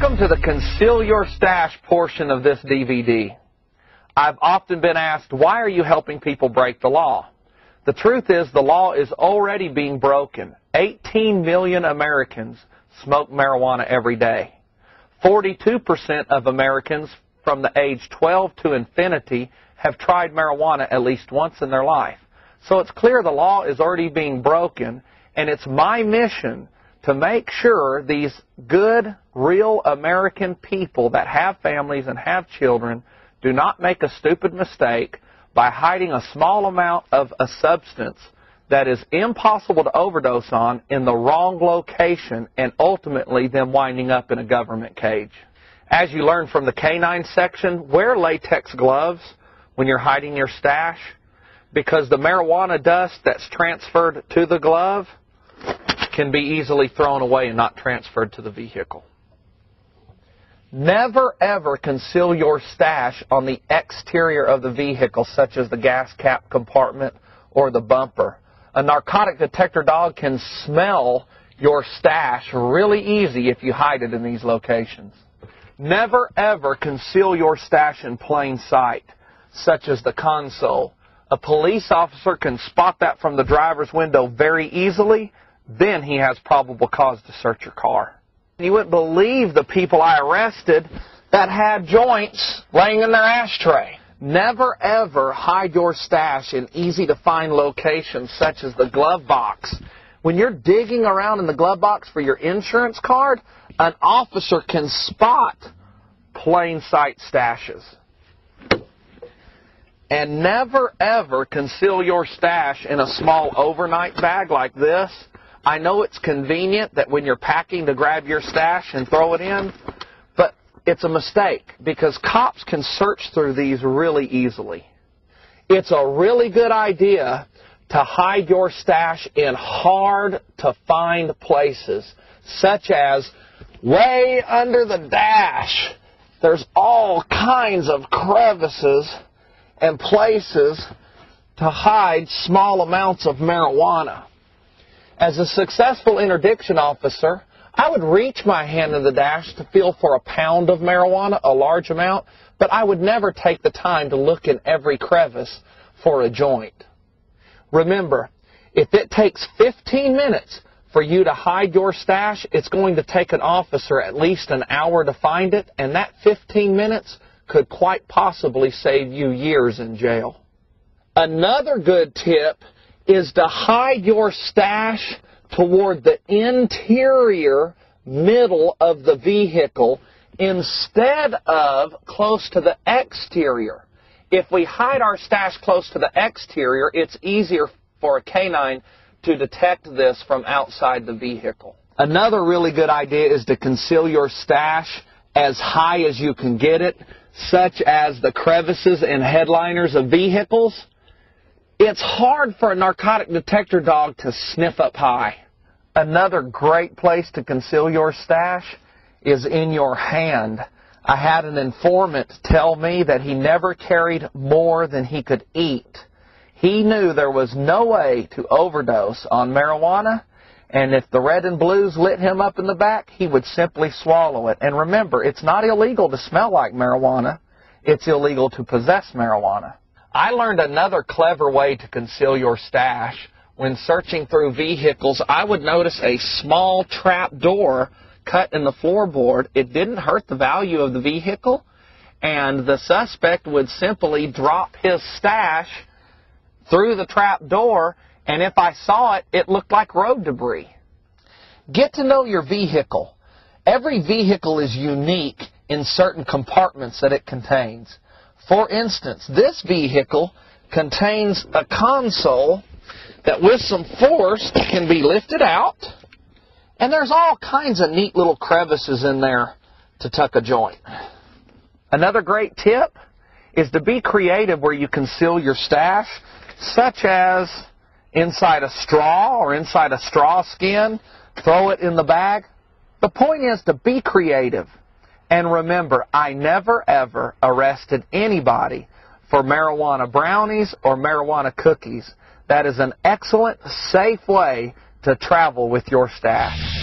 Welcome to the Conceal Your Stash portion of this DVD. I've often been asked, why are you helping people break the law? The truth is, the law is already being broken. 18 million Americans smoke marijuana every day. 42% of Americans from the age 12 to infinity have tried marijuana at least once in their life. So it's clear the law is already being broken, and it's my mission to make sure these good, real American people that have families and have children do not make a stupid mistake by hiding a small amount of a substance that is impossible to overdose on in the wrong location and ultimately them winding up in a government cage. As you learned from the canine section, wear latex gloves when you're hiding your stash, because the marijuana dust that's transferred to the glove can be easily thrown away and not transferred to the vehicle. Never ever conceal your stash on the exterior of the vehicle, such as the gas cap compartment or the bumper. A narcotic detector dog can smell your stash really easy if you hide it in these locations. Never ever conceal your stash in plain sight, such as the console. A police officer can spot that from the driver's window very easily. Then he has probable cause to search your car. You wouldn't believe the people I arrested that had joints laying in their ashtray. Never ever hide your stash in easy-to-find locations such as the glove box. When you're digging around in the glove box for your insurance card, an officer can spot plain sight stashes. And never ever conceal your stash in a small overnight bag like this. I know it's convenient that when you're packing to grab your stash and throw it in, but it's a mistake because cops can search through these really easily. It's a really good idea to hide your stash in hard-to-find places, such as way under the dash. There's all kinds of crevices and places to hide small amounts of marijuana. As a successful interdiction officer, I would reach my hand in the dash to feel for a pound of marijuana, a large amount, but I would never take the time to look in every crevice for a joint. Remember, if it takes 15 minutes for you to hide your stash, it's going to take an officer at least an hour to find it, and that 15 minutes could quite possibly save you years in jail. Another good tip is to hide your stash toward the interior middle of the vehicle instead of close to the exterior. If we hide our stash close to the exterior, it's easier for a canine to detect this from outside the vehicle. Another really good idea is to conceal your stash as high as you can get it, such as the crevices and headliners of vehicles. It's hard for a narcotic detector dog to sniff up high. Another great place to conceal your stash is in your hand. I had an informant tell me that he never carried more than he could eat. He knew there was no way to overdose on marijuana, and if the red and blues lit him up in the back, he would simply swallow it. And remember, it's not illegal to smell like marijuana. It's illegal to possess marijuana. I learned another clever way to conceal your stash. When searching through vehicles, I would notice a small trap door cut in the floorboard. It didn't hurt the value of the vehicle, and the suspect would simply drop his stash through the trap door, and if I saw it, it looked like road debris. Get to know your vehicle. Every vehicle is unique in certain compartments that it contains. For instance, this vehicle contains a console that with some force can be lifted out, and there's all kinds of neat little crevices in there to tuck a joint. Another great tip is to be creative where you conceal your stash, such as inside a straw or inside a straw skin. Throw it in the bag. The point is to be creative. And remember, I never ever arrested anybody for marijuana brownies or marijuana cookies. That is an excellent, safe way to travel with your stash.